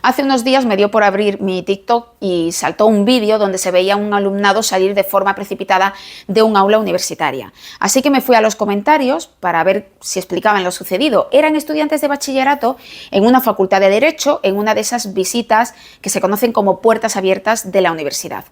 Hace unos días me dio por abrir mi TikTok y saltó un vídeo donde se veía a un alumnado salir de forma precipitada de un aula universitaria. Así que me fui a los comentarios para ver si explicaban lo sucedido. Eran estudiantes de bachillerato en una facultad de Derecho, en una de esas visitas que se conocen como puertas abiertas de la universidad.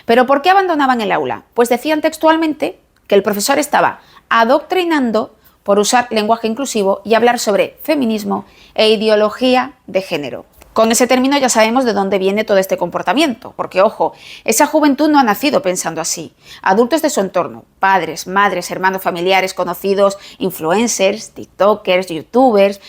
¿Pero por qué abandonaban el aula? Pues decían textualmente que el profesor estaba adoctrinando por usar lenguaje inclusivo y hablar sobre feminismo e ideología de género. Con ese término ya sabemos de dónde viene todo este comportamiento, porque ojo, esa juventud no ha nacido pensando así. Adultos de su entorno, padres, madres, hermanos, familiares, conocidos, influencers, tiktokers, youtubers,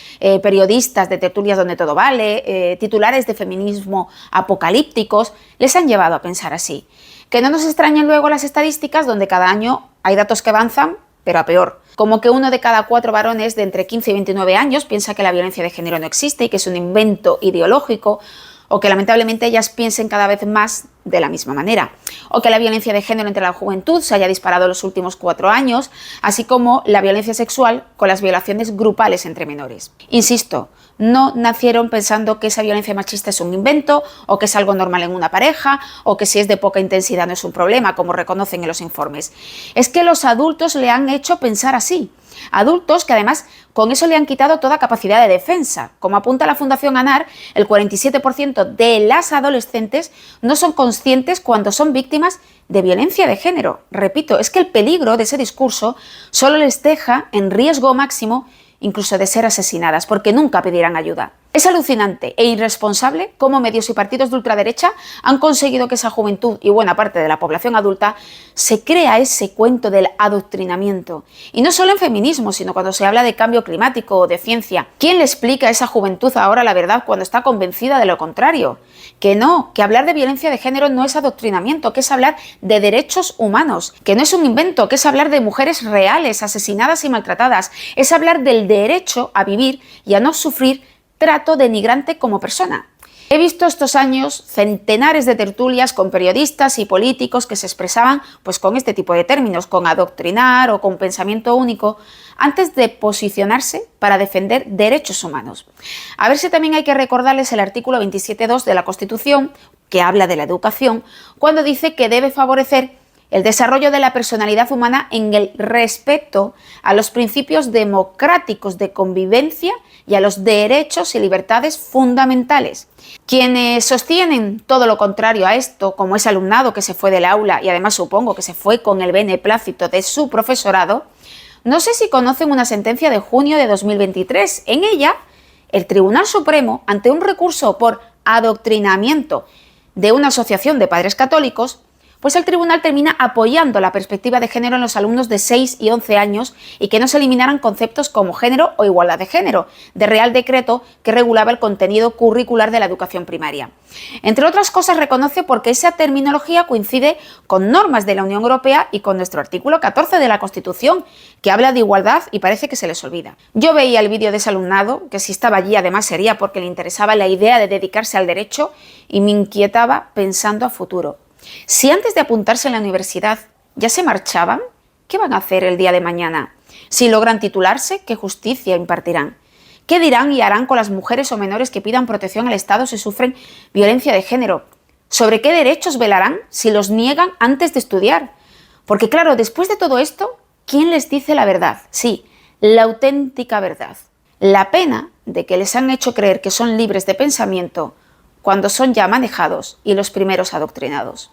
periodistas de tertulias donde todo vale, titulares de feminismo apocalípticos, les han llevado a pensar así. Que no nos extrañen luego las estadísticas donde cada año hay datos que avanzan, pero a peor. Como que 1 de cada 4 varones de entre 15 y 29 años piensa que la violencia de género no existe y que es un invento ideológico, o que lamentablemente ellas piensen cada vez más de la misma manera, o que la violencia de género entre la juventud se haya disparado en los últimos 4 años, así como la violencia sexual con las violaciones grupales entre menores. Insisto, no nacieron pensando que esa violencia machista es un invento, o que es algo normal en una pareja, o que si es de poca intensidad no es un problema, como reconocen en los informes. Es que los adultos le han hecho pensar así. Adultos que además con eso le han quitado toda capacidad de defensa. Como apunta la Fundación ANAR, el 47% de las adolescentes no son conscientes cuando son víctimas de violencia de género. Repito, es que el peligro de ese discurso solo les deja en riesgo máximo incluso de ser asesinadas, porque nunca pedirán ayuda. Es alucinante e irresponsable cómo medios y partidos de ultraderecha han conseguido que esa juventud y buena parte de la población adulta se crea ese cuento del adoctrinamiento. Y no solo en feminismo, sino cuando se habla de cambio climático o de ciencia. ¿Quién le explica a esa juventud ahora la verdad cuando está convencida de lo contrario? Que no, que hablar de violencia de género no es adoctrinamiento, que es hablar de derechos humanos, que no es un invento, que es hablar de mujeres reales, asesinadas y maltratadas, es hablar del derecho a vivir y a no sufrir trato denigrante como persona. He visto estos años centenares de tertulias con periodistas y políticos que se expresaban pues con este tipo de términos, con adoctrinar o con pensamiento único, antes de posicionarse para defender derechos humanos. A ver si también hay que recordarles el artículo 27.2 de la Constitución, que habla de la educación, cuando dice que debe favorecer el desarrollo de la personalidad humana en el respeto a los principios democráticos de convivencia y a los derechos y libertades fundamentales. Quienes sostienen todo lo contrario a esto, como ese alumnado que se fue del aula y además supongo que se fue con el beneplácito de su profesorado, no sé si conocen una sentencia de junio de 2023. En ella, el Tribunal Supremo, ante un recurso por adoctrinamiento de una asociación de padres católicos, pues el tribunal termina apoyando la perspectiva de género en los alumnos de 6 y 11 años y que no se eliminaran conceptos como género o igualdad de género, de Real Decreto que regulaba el contenido curricular de la educación primaria. Entre otras cosas reconoce porque esa terminología coincide con normas de la Unión Europea y con nuestro artículo 14 de la Constitución, que habla de igualdad y parece que se les olvida. Yo veía el vídeo de ese alumnado, que si estaba allí además sería porque le interesaba la idea de dedicarse al derecho, y me inquietaba pensando a futuro. Si antes de apuntarse en la universidad ya se marchaban, ¿qué van a hacer el día de mañana? Si logran titularse, ¿qué justicia impartirán? ¿Qué dirán y harán con las mujeres o menores que pidan protección al Estado si sufren violencia de género? ¿Sobre qué derechos velarán si los niegan antes de estudiar? Porque claro, después de todo esto, ¿quién les dice la verdad? Sí, la auténtica verdad. La pena de que les han hecho creer que son libres de pensamiento cuando son ya manejados y los primeros adoctrinados.